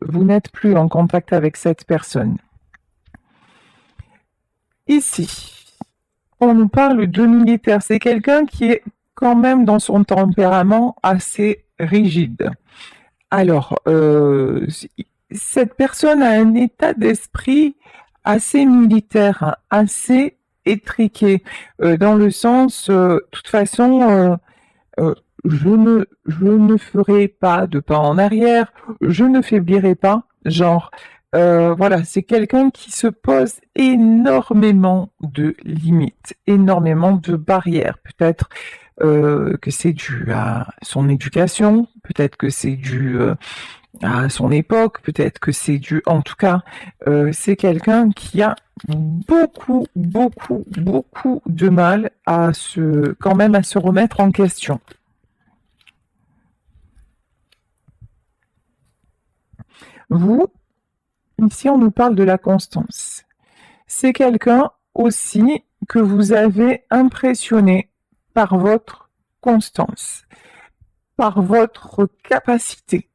vous n'êtes plus en contact avec cette personne. Ici, on nous parle de militaire. C'est quelqu'un qui est quand même dans son tempérament assez rigide. Alors, cette personne a un état d'esprit assez militaire, hein, assez étriqué, dans le sens, de toute façon, euh, je ne ferai pas de pas en arrière, je ne faiblirai pas, genre, voilà, c'est quelqu'un qui se pose énormément de limites, énormément de barrières. Peut-être que c'est dû à son éducation, peut-être que c'est dû à son époque, peut-être que c'est dû, en tout cas, c'est quelqu'un qui a beaucoup de mal à quand même à se remettre en question. Vous, ici, on nous parle de la constance. C'est quelqu'un aussi que vous avez impressionné par votre constance, par votre capacité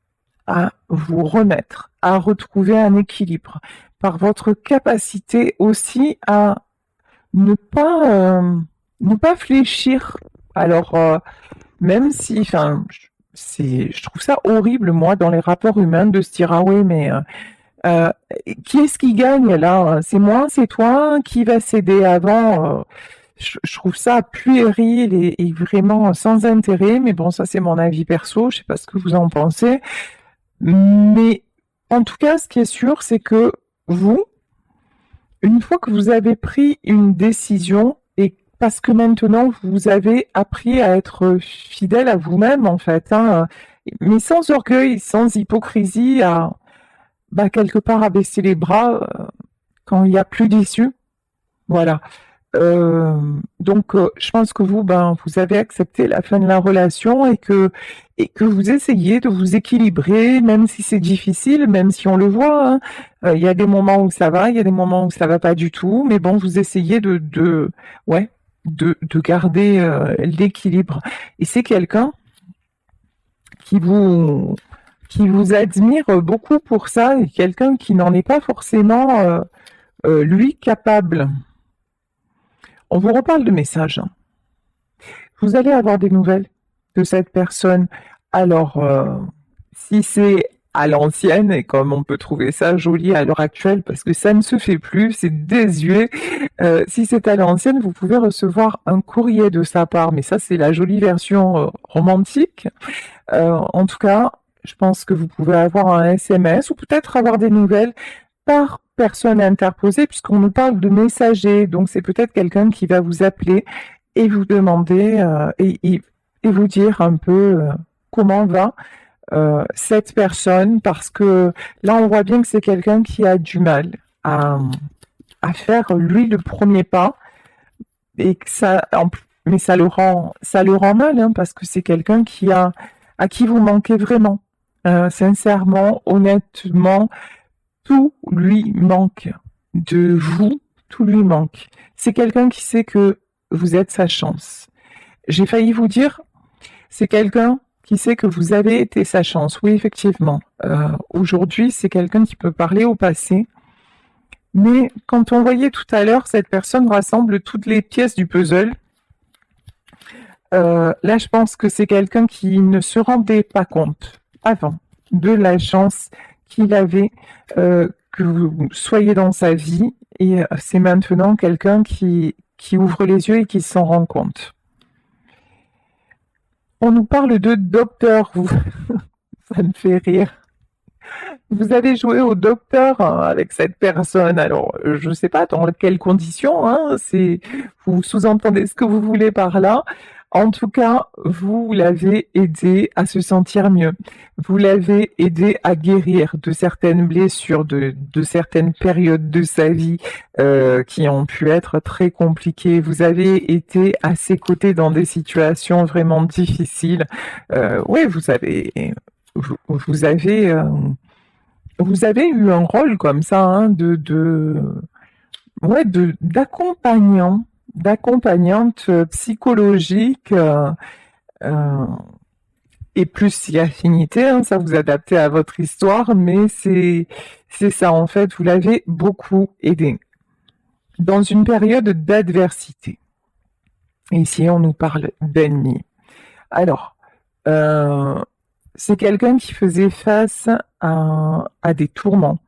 à vous remettre, à retrouver un équilibre, par votre capacité aussi à ne pas, ne pas fléchir. Alors, même si, enfin, je trouve ça horrible, moi, dans les rapports humains, de se dire, ah oui, mais euh, qui est-ce qui gagne là? C'est moi, c'est toi? Qui va céder avant? Je trouve ça puéril et vraiment sans intérêt, mais bon, ça c'est mon avis perso, je sais pas ce que vous en pensez. Mais en tout cas, ce qui est sûr, c'est que vous, une fois que vous avez pris une décision, et parce que maintenant vous avez appris à être fidèle à vous-même, en fait, hein, mais sans orgueil, sans hypocrisie, à bah, quelque part à baisser les bras quand il n'y a plus d'issue. Voilà. Donc, je pense que vous, ben, vous avez accepté la fin de la relation et que vous essayez de vous équilibrer, même si c'est difficile, même si on le voit, hein. Il y a des moments où ça va, il y a des moments où ça va pas du tout, mais bon, vous essayez ouais, de garder l'équilibre. Et c'est quelqu'un qui vous, qui vous admire beaucoup pour ça, et quelqu'un qui n'en est pas forcément, lui, capable. On vous reparle de messages, hein. Vous allez avoir des nouvelles de cette personne. Alors, si c'est à l'ancienne, et comme on peut trouver ça joli à l'heure actuelle, parce que ça ne se fait plus, c'est désuet, si c'est à l'ancienne, vous pouvez recevoir un courrier de sa part, mais ça c'est la jolie version romantique. En tout cas, je pense que vous pouvez avoir un SMS ou peut-être avoir des nouvelles par personne interposée, puisqu'on nous parle de messager, donc c'est peut-être quelqu'un qui va vous appeler et vous demander et vous dire un peu comment va cette personne, parce que là on voit bien que c'est quelqu'un qui a du mal à faire lui le premier pas et que mais ça le rend mal, hein, parce que c'est quelqu'un à qui vous manquez vraiment. Sincèrement, honnêtement, tout lui manque de vous, tout lui manque. C'est quelqu'un qui sait que vous êtes sa chance. J'ai failli vous dire, c'est quelqu'un qui sait que vous avez été sa chance. Oui, effectivement. Aujourd'hui, c'est quelqu'un qui peut parler au passé. Mais quand on voyait tout à l'heure, cette personne rassemble toutes les pièces du puzzle. Là, je pense que c'est quelqu'un qui ne se rendait pas compte avant de la chance qu'il avait que vous soyez dans sa vie. Et c'est maintenant quelqu'un qui ouvre les yeux et qui s'en rend compte. On nous parle de docteur, vous. Ça me fait rire. Vous avez joué au docteur hein, avec cette personne. Alors, je ne sais pas dans quelles conditions, hein, vous sous-entendez ce que vous voulez par là. En tout cas, vous l'avez aidé à se sentir mieux. Vous l'avez aidé à guérir de certaines blessures, de certaines périodes de sa vie qui ont pu être très compliquées. Vous avez été à ses côtés dans des situations vraiment difficiles. Oui, vous avez vous avez eu un rôle comme ça, hein, ouais, d'accompagnante psychologique. Euh, et plus si affinité, hein, ça vous adaptez à votre histoire, mais c'est ça en fait, vous l'avez beaucoup aidé dans une période d'adversité. Ici, on nous parle d'ennemi. Alors, c'est quelqu'un qui faisait face à des tourments.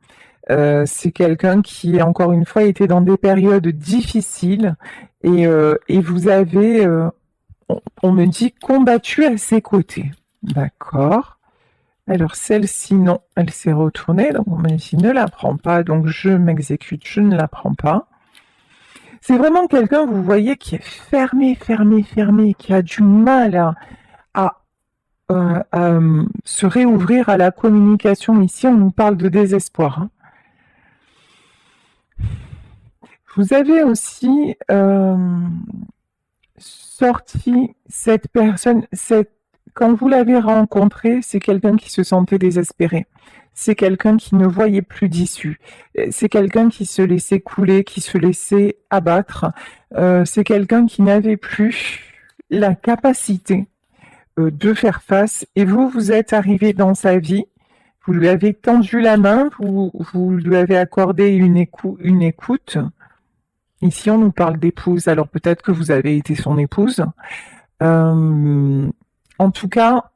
C'est quelqu'un qui, encore une fois, était dans des périodes difficiles et vous avez, on me dit, combattu à ses côtés. D'accord. Alors celle-ci, non, elle s'est retournée, donc on m'a dit ne la prends pas, donc je m'exécute, je ne la prends pas. C'est vraiment quelqu'un, vous voyez, qui est fermé, qui a du mal à se réouvrir à la communication. Ici, on nous parle de désespoir, hein. Vous avez aussi sorti cette personne, quand vous l'avez rencontré, c'est quelqu'un qui se sentait désespéré. C'est quelqu'un qui ne voyait plus d'issue. C'est quelqu'un qui se laissait couler, qui se laissait abattre. C'est quelqu'un qui n'avait plus la capacité de faire face. Et vous, vous êtes arrivé dans sa vie. Vous lui avez tendu la main, vous lui avez accordé une écoute. Ici, on nous parle d'épouse, alors peut-être que vous avez été son épouse. En tout cas,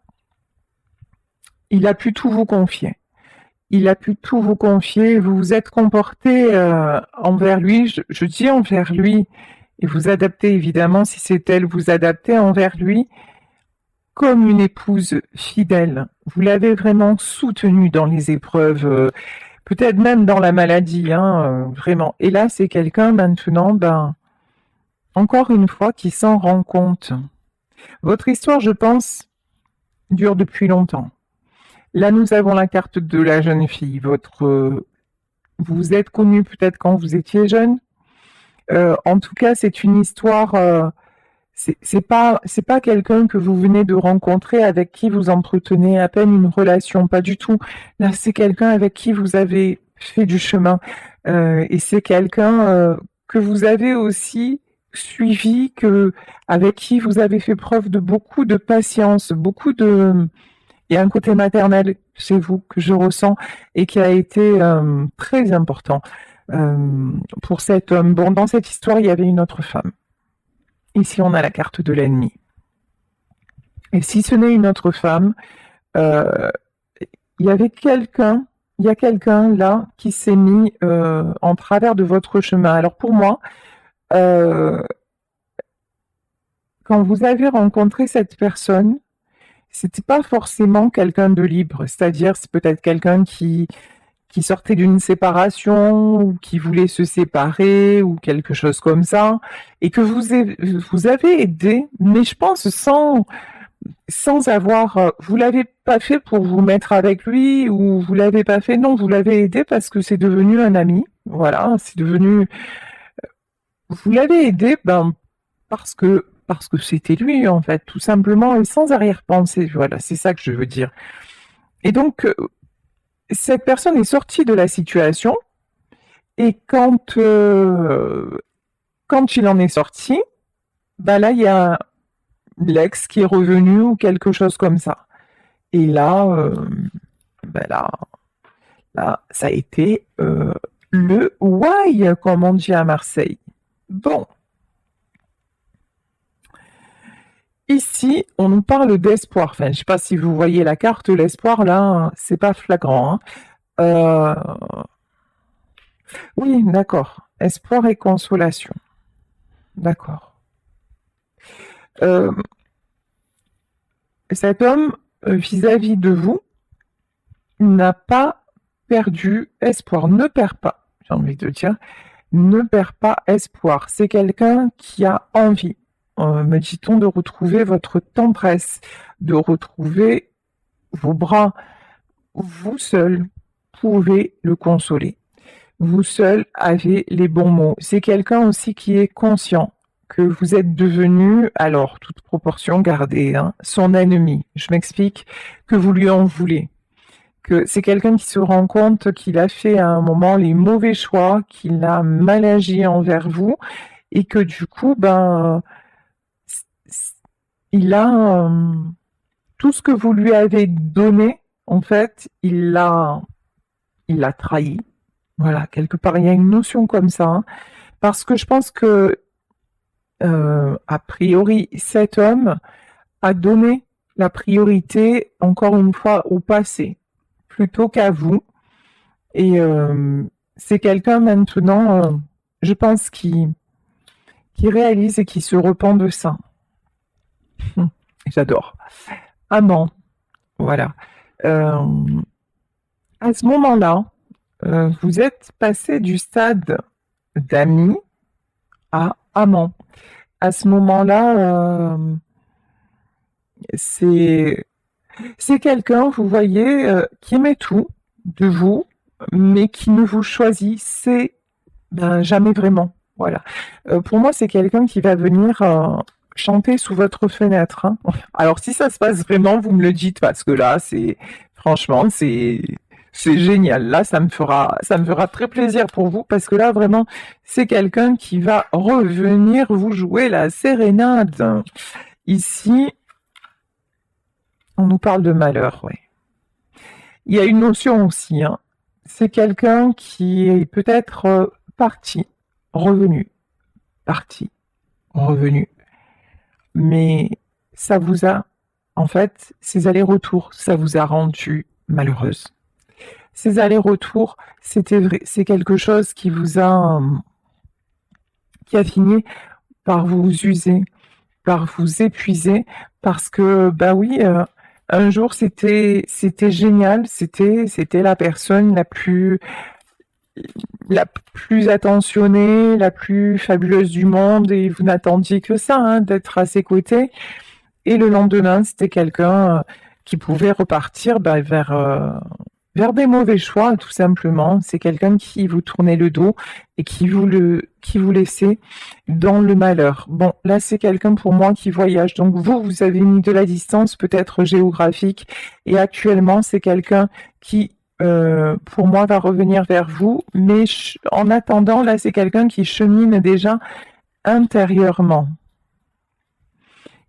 il a pu tout vous confier. Il a pu tout vous confier. Vous vous êtes comporté envers lui. Je dis envers lui, et vous adaptez évidemment, si c'est elle, vous adaptez envers lui comme une épouse fidèle. Vous l'avez vraiment soutenu dans les épreuves, peut-être même dans la maladie, hein, vraiment. Et là, c'est quelqu'un maintenant, encore une fois, qui s'en rend compte. Votre histoire, je pense, dure depuis longtemps. Là, nous avons la carte de la jeune fille. Vous êtes connu peut-être quand vous étiez jeune. En tout cas, c'est une histoire. C'est pas quelqu'un que vous venez de rencontrer avec qui vous entretenez à peine une relation, pas du tout. Là, c'est quelqu'un avec qui vous avez fait du chemin et c'est quelqu'un que vous avez aussi suivi, avec qui vous avez fait preuve de beaucoup de patience, il y a un côté maternel chez vous que je ressens et qui a été très important pour cet homme. Bon, dans cette histoire, il y avait une autre femme. Ici, on a la carte de l'ennemi. Et si ce n'est une autre femme, il y a quelqu'un là qui s'est mis en travers de votre chemin. Alors pour moi, quand vous avez rencontré cette personne, c'était pas forcément quelqu'un de libre, c'est-à-dire c'est peut-être quelqu'un qui sortait d'une séparation ou qui voulait se séparer ou quelque chose comme ça, et que vous avez aidé, mais je pense sans avoir, vous l'avez pas fait pour vous mettre avec lui ou vous l'avez pas fait, non, vous l'avez aidé parce que c'est devenu un ami, voilà, vous l'avez aidé, parce que c'était lui en fait, tout simplement et sans arrière-pensée, voilà, c'est ça que je veux dire. Et donc cette personne est sortie de la situation et quand il en est sorti, là il y a l'ex qui est revenu ou quelque chose comme ça. Et là, là ça a été le why, comme on dit à Marseille. Bon. Ici, on nous parle d'espoir. Enfin, je ne sais pas si vous voyez la carte, l'espoir, là, c'est pas flagrant, hein. Oui, d'accord. Espoir et consolation. D'accord. Cet homme, vis-à-vis de vous, n'a pas perdu espoir. Ne perd pas, j'ai envie de dire. Ne perd pas espoir. C'est quelqu'un qui a envie, me dit-on, de retrouver votre tendresse, de retrouver vos bras. Vous seul pouvez le consoler. Vous seul avez les bons mots. C'est quelqu'un aussi qui est conscient que vous êtes devenu, alors toute proportion gardée, hein, son ennemi. Je m'explique, que vous lui en voulez. Que c'est quelqu'un qui se rend compte qu'il a fait à un moment les mauvais choix, qu'il a mal agi envers vous et que du coup, il a tout ce que vous lui avez donné, en fait, il l'a trahi. Voilà, quelque part, il y a une notion comme ça, hein. Parce que je pense que, a priori, cet homme a donné la priorité, encore une fois, au passé, plutôt qu'à vous. Et c'est quelqu'un maintenant, je pense, qui réalise et qui se repent de ça. J'adore. Amant, voilà. Euh, à ce moment-là, vous êtes passé du stade d'ami à amant. À ce moment-là, c'est c'est quelqu'un, vous voyez, qui aimait tout de vous, mais qui ne vous choisissait jamais vraiment. Voilà. Pour moi, c'est quelqu'un qui va venir chanter sous votre fenêtre, hein. Alors, si ça se passe vraiment, vous me le dites parce que là, c'est franchement, c'est génial. Là, ça me fera très plaisir pour vous parce que là, vraiment, c'est quelqu'un qui va revenir vous jouer la sérénade. Ici, on nous parle de malheur, ouais. Il y a une notion aussi, hein. C'est quelqu'un qui est peut-être parti, revenu, parti, revenu. Mais ça vous a, en fait, ces allers-retours, ça vous a rendu malheureuse. Ces allers-retours, c'était vrai, c'est quelque chose qui a fini par vous user, par vous épuiser, parce que, bah oui, un jour c'était génial, c'était la personne la plus attentionnée, la plus fabuleuse du monde, et vous n'attendiez que ça, hein, d'être à ses côtés. Et le lendemain, c'était quelqu'un qui pouvait repartir vers des mauvais choix, tout simplement. C'est quelqu'un qui vous tournait le dos et qui vous laissait dans le malheur. Bon, là, c'est quelqu'un pour moi qui voyage. Donc vous avez mis de la distance, peut-être géographique, et actuellement, c'est quelqu'un qui, pour moi, va revenir vers vous. Mais en attendant, là, c'est quelqu'un qui chemine déjà intérieurement.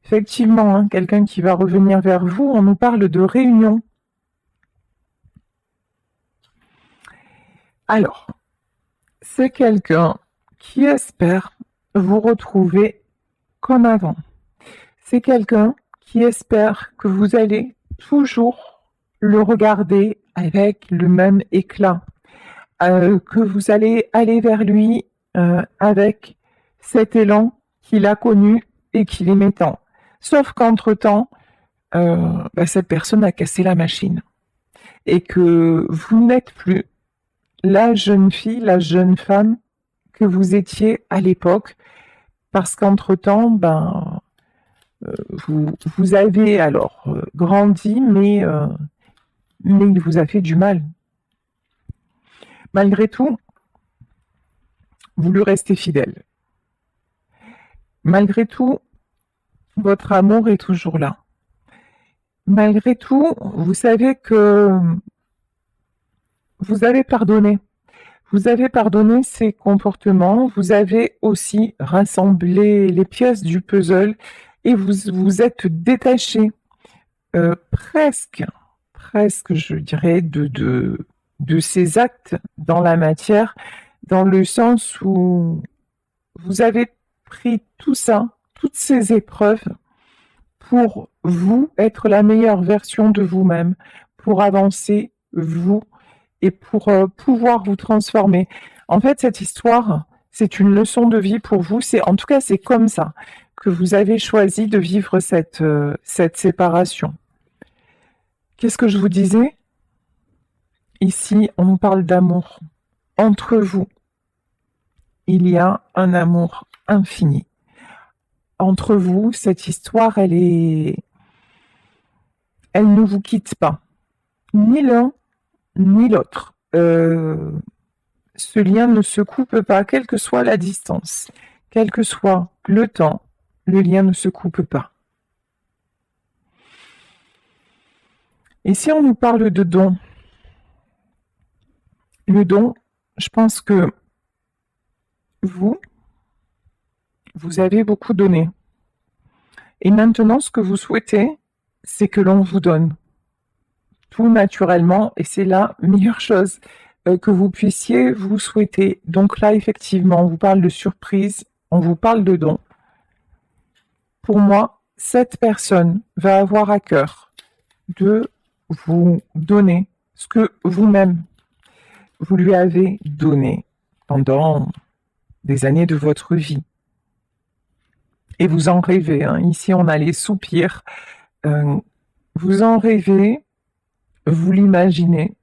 Effectivement, hein, quelqu'un qui va revenir vers vous, on nous parle de réunion. Alors, c'est quelqu'un qui espère vous retrouver comme avant. C'est quelqu'un qui espère que vous allez toujours le regarder avec le même éclat, que vous allez aller vers lui avec cet élan qu'il a connu et qu'il aimait tant. Sauf qu'entre-temps, cette personne a cassé la machine et que vous n'êtes plus la jeune fille, la jeune femme que vous étiez à l'époque, parce qu'entre-temps, vous avez alors grandi, mais il vous a fait du mal. Malgré tout, vous lui restez fidèle. Malgré tout, votre amour est toujours là. Malgré tout, vous savez que vous avez pardonné. Vous avez pardonné ses comportements, vous avez aussi rassemblé les pièces du puzzle et vous vous êtes détaché presque, je dirais, de ces actes dans la matière, dans le sens où vous avez pris tout ça, toutes ces épreuves pour vous être la meilleure version de vous-même, pour avancer vous et pour pouvoir vous transformer. En fait, cette histoire, c'est une leçon de vie pour vous. En tout cas, c'est comme ça que vous avez choisi de vivre cette séparation. Qu'est-ce que je vous disais? Ici, on nous parle d'amour. Entre vous, il y a un amour infini. Entre vous, cette histoire, elle ne vous quitte pas. Ni l'un, ni l'autre. Ce lien ne se coupe pas, quelle que soit la distance, quel que soit le temps, le lien ne se coupe pas. Et si on nous parle de don, le don, je pense que vous avez beaucoup donné. Et maintenant, ce que vous souhaitez, c'est que l'on vous donne tout naturellement et c'est la meilleure chose que vous puissiez vous souhaiter. Donc là, effectivement, on vous parle de surprise, on vous parle de don. Pour moi, cette personne va avoir à cœur de vous donner ce que vous-même, vous lui avez donné pendant des années de votre vie. Et vous en rêvez, hein. Ici on a les soupirs, vous en rêvez, vous l'imaginez,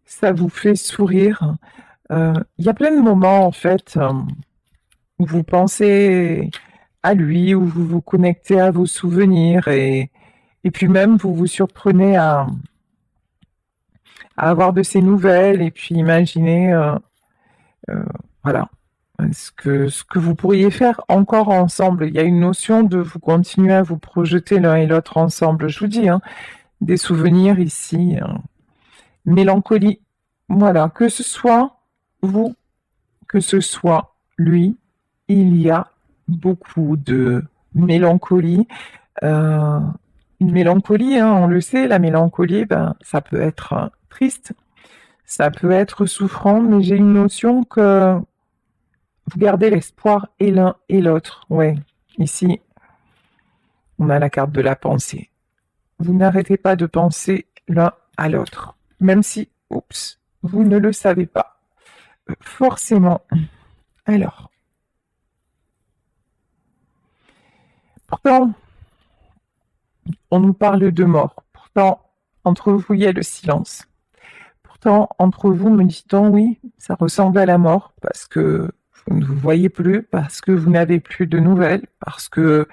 ça vous fait sourire. Il y a plein de moments en fait où vous pensez à lui, où vous vous connectez à vos souvenirs et puis même vous vous surprenez à avoir de ses nouvelles et puis imaginer voilà ce que vous pourriez faire encore ensemble. Il y a une notion de vous continuer à vous projeter l'un et l'autre ensemble. Je vous dis, hein, des souvenirs ici, mélancolie. Voilà, que ce soit vous, que ce soit lui, il y a beaucoup de mélancolie. Une mélancolie, hein, on le sait, la mélancolie, ben, ça peut être triste, ça peut être souffrant, mais j'ai une notion que vous gardez l'espoir et l'un et l'autre. Ouais, ici, on a la carte de la pensée. Vous n'arrêtez pas de penser l'un à l'autre, même si, oups, vous ne le savez pas. Forcément. Alors, pourtant, on nous parle de mort. Pourtant, entre vous, il y a le silence. Pourtant, entre vous, me dit-on, oui, ça ressemble à la mort, parce que vous ne vous voyez plus, parce que vous n'avez plus de nouvelles, parce que,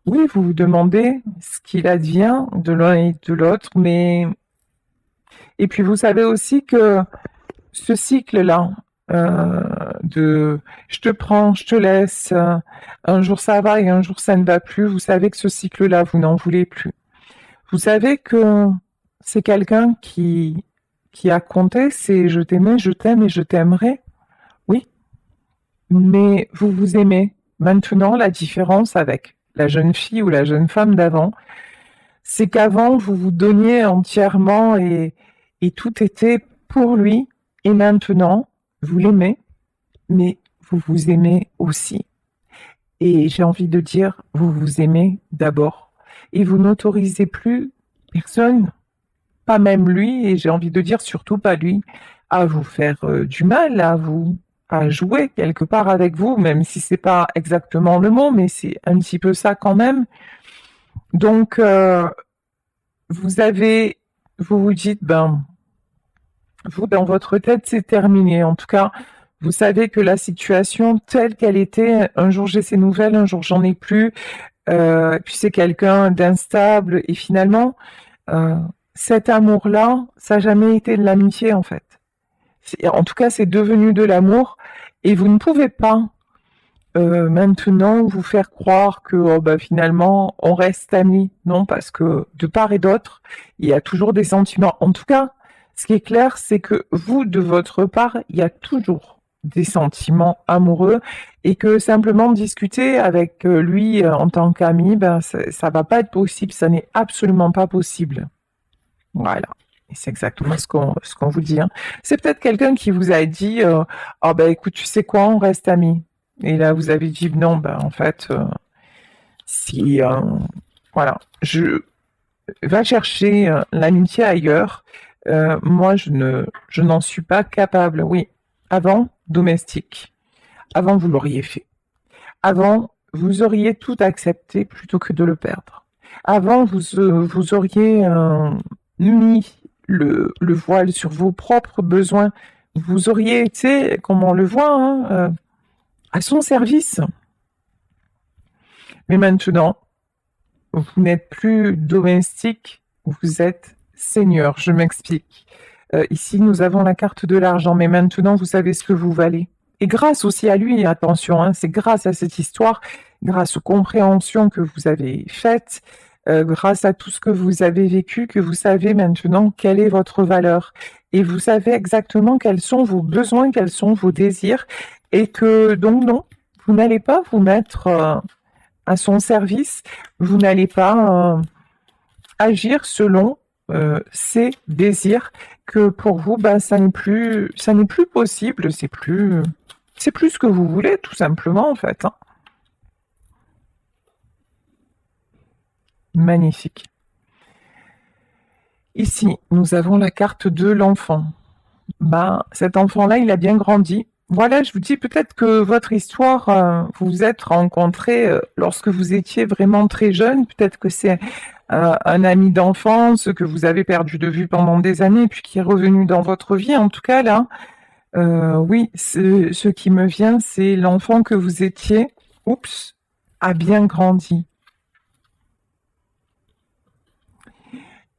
oui, vous vous demandez ce qu'il advient de l'un et de l'autre, mais... Et puis vous savez aussi que ce cycle-là, de je te prends, je te laisse, un jour ça va et un jour ça ne va plus, vous savez que ce cycle-là, vous n'en voulez plus. Vous savez que c'est quelqu'un qui a compté, c'est je t'aimais, je t'aime et je t'aimerai. Oui, mais vous vous aimez. Maintenant, la différence avec la jeune fille ou la jeune femme d'avant, c'est qu'avant, vous vous donniez entièrement et tout était pour lui. Et maintenant, vous l'aimez, mais vous vous aimez aussi. Et j'ai envie de dire, vous vous aimez d'abord. Et vous n'autorisez plus personne, pas même lui, et j'ai envie de dire surtout pas lui, à vous faire du mal, à jouer quelque part avec vous, même si c'est pas exactement le mot, mais c'est un petit peu ça quand même. Donc, vous vous dites, ben, vous, dans votre tête, c'est terminé. En tout cas, vous savez que la situation telle qu'elle était, un jour j'ai ces nouvelles, un jour j'en ai plus, puis c'est quelqu'un d'instable, et finalement, euh, cet amour-là, ça n'a jamais été de l'amitié en fait. En tout cas, c'est devenu de l'amour, et vous ne pouvez pas maintenant vous faire croire que oh, bah, finalement on reste amis. Non, parce que de part et d'autre, il y a toujours des sentiments. En tout cas, ce qui est clair, c'est que vous, de votre part, il y a toujours des sentiments amoureux et que simplement discuter avec lui en tant qu'ami, ben, ça va pas être possible, ça n'est absolument pas possible. Voilà. Et c'est exactement ce qu'on vous dit, hein. C'est peut-être quelqu'un qui vous a dit oh ben écoute, tu sais quoi, on reste amis. Et là, vous avez dit non, ben en fait, si voilà, je va chercher l'amitié ailleurs. Moi, je n'en suis pas capable. Oui, avant, domestique. Avant, vous l'auriez fait. Avant, vous auriez tout accepté plutôt que de le perdre. Avant, vous auriez mis le voile sur vos propres besoins. Vous auriez été, comme on le voit, hein, à son service. Mais maintenant, vous n'êtes plus domestique, vous êtes seigneur. Je m'explique. Ici, nous avons la carte de l'argent, mais maintenant, vous savez ce que vous valez. Et grâce aussi à lui, attention, hein, c'est grâce à cette histoire, grâce aux compréhensions que vous avez faites, grâce à tout ce que vous avez vécu, que vous savez maintenant quelle est votre valeur. Et vous savez exactement quels sont vos besoins, quels sont vos désirs. Et que donc non, vous n'allez pas vous mettre à son service, vous n'allez pas agir selon ses désirs, que pour vous, ça n'est plus possible, c'est plus ce que vous voulez, tout simplement, en fait. Hein. Magnifique. Ici, nous avons la carte de l'enfant. Cet enfant-là, il a bien grandi. Voilà, je vous dis peut-être que votre histoire, vous vous êtes rencontrés lorsque vous étiez vraiment très jeune. Peut-être que c'est un ami d'enfance que vous avez perdu de vue pendant des années, puis qui est revenu dans votre vie. En tout cas, là, oui, ce qui me vient, c'est l'enfant que vous étiez, oups, a bien grandi.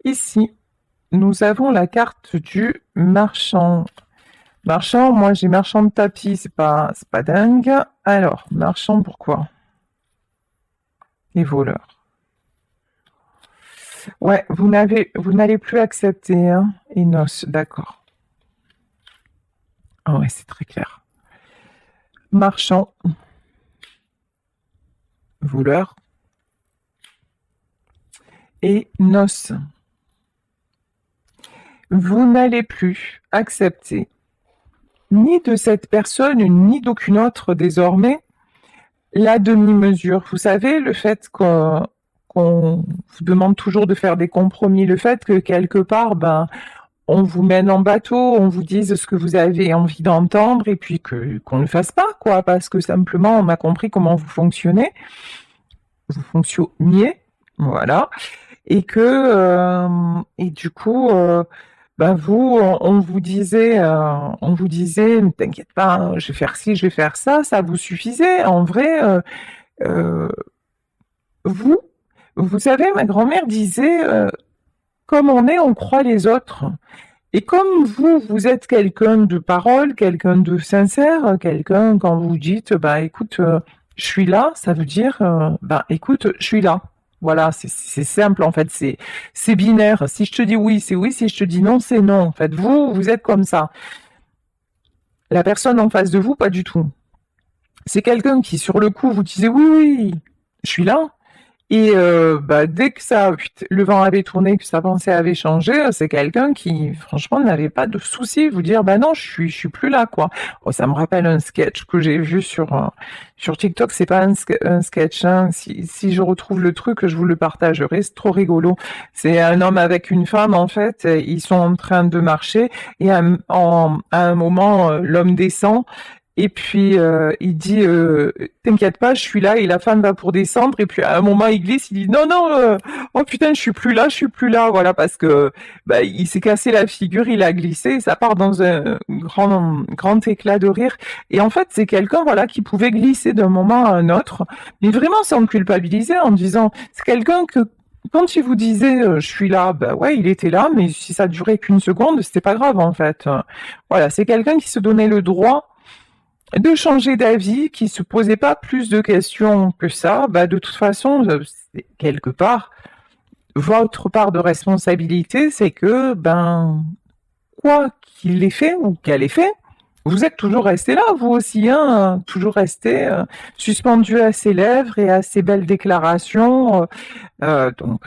Ici, nous avons la carte du marchand. Marchand, moi j'ai marchand de tapis, c'est pas dingue. Alors, marchand, pourquoi? Les voleurs. Ouais, vous n'allez plus accepter, hein, Enos, d'accord. Ah ouais, c'est très clair. Marchand, voleur, et noces. Vous n'allez plus accepter ni de cette personne, ni d'aucune autre désormais, la demi-mesure. Vous savez, le fait qu'on vous demande toujours de faire des compromis, le fait que quelque part, on vous mène en bateau, on vous dise ce que vous avez envie d'entendre, et puis qu'on ne le fasse pas, quoi, parce que simplement on a compris comment vous fonctionnez, vous fonctionniez, voilà, et du coup, vous, on vous disait, ne t'inquiète pas, hein, je vais faire ci, je vais faire ça vous suffisait. En vrai, vous, vous savez, ma grand-mère disait, comme on est, on croit les autres. Et comme vous êtes quelqu'un de parole, quelqu'un de sincère, quelqu'un, quand vous dites, écoute, je suis là, ça veut dire, écoute, je suis là. Voilà, c'est simple en fait, c'est binaire. Si je te dis oui, c'est oui, si je te dis non, c'est non. En fait, vous êtes comme ça. La personne en face de vous, pas du tout. C'est quelqu'un qui, sur le coup, vous disait oui, oui, je suis là. Et dès que le vent avait tourné, que sa pensée avait changé, c'est quelqu'un qui, franchement, n'avait pas de souci, vous dire, non, je suis plus là, quoi. Oh, ça me rappelle un sketch que j'ai vu sur TikTok, c'est pas un sketch, hein. Si je retrouve le truc, je vous le partagerai, c'est trop rigolo. C'est un homme avec une femme, en fait, ils sont en train de marcher, et à un moment, l'homme descend, et puis il dit t'inquiète pas, je suis là, et la femme va pour descendre, et puis à un moment il glisse, il dit non non, oh putain, je suis plus là, voilà, parce que il s'est cassé la figure, il a glissé, ça part dans un grand éclat de rire. Et en fait c'est quelqu'un, voilà, qui pouvait glisser d'un moment à un autre, mais vraiment sans culpabiliser, en disant, c'est quelqu'un que quand il vous disait je suis là, ouais, il était là, mais si ça durait qu'une seconde, c'était pas grave en fait. Voilà, c'est quelqu'un qui se donnait le droit de changer d'avis, qui se posait pas plus de questions que ça. De toute façon, c'est quelque part, votre part de responsabilité, c'est que, quoi qu'il ait fait ou qu'elle ait fait, vous êtes toujours resté là, vous aussi, hein, toujours resté suspendu à ses lèvres et à ses belles déclarations. Donc,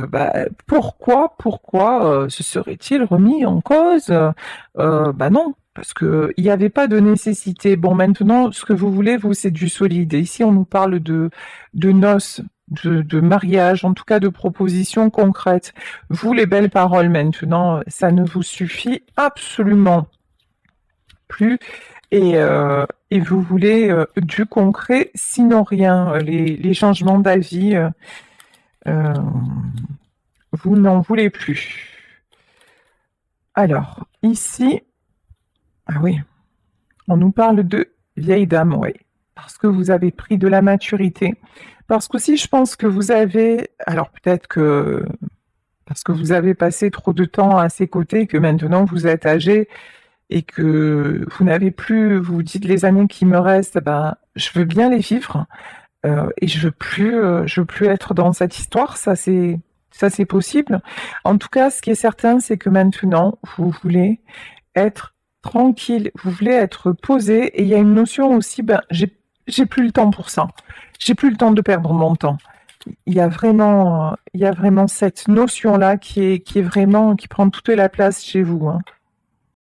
pourquoi se serait-il remis en cause? Non, parce que il n'y avait pas de nécessité. Bon, maintenant, ce que vous voulez, vous, c'est du solide. Et ici, on nous parle de noces, de mariage, en tout cas de propositions concrètes. Vous, les belles paroles, maintenant, ça ne vous suffit absolument plus. Et vous voulez du concret, sinon rien. Les changements d'avis, vous n'en voulez plus. Alors, ici, ah oui, on nous parle de vieille dame, oui, parce que vous avez pris de la maturité. Parce qu'aussi, je pense que vous avez, alors peut-être que parce que vous avez passé trop de temps à ses côtés, que maintenant vous êtes âgé et que vous n'avez plus, vous dites, les années qui me restent, je veux bien les vivre, et je veux plus être dans cette histoire. Ça c'est possible. En tout cas, ce qui est certain, c'est que maintenant vous voulez être tranquille, vous voulez être posé, et il y a une notion aussi, j'ai plus le temps pour ça. J'ai plus le temps de perdre mon temps. il y a vraiment cette notion-là qui est vraiment, qui prend toute la place chez vous, hein.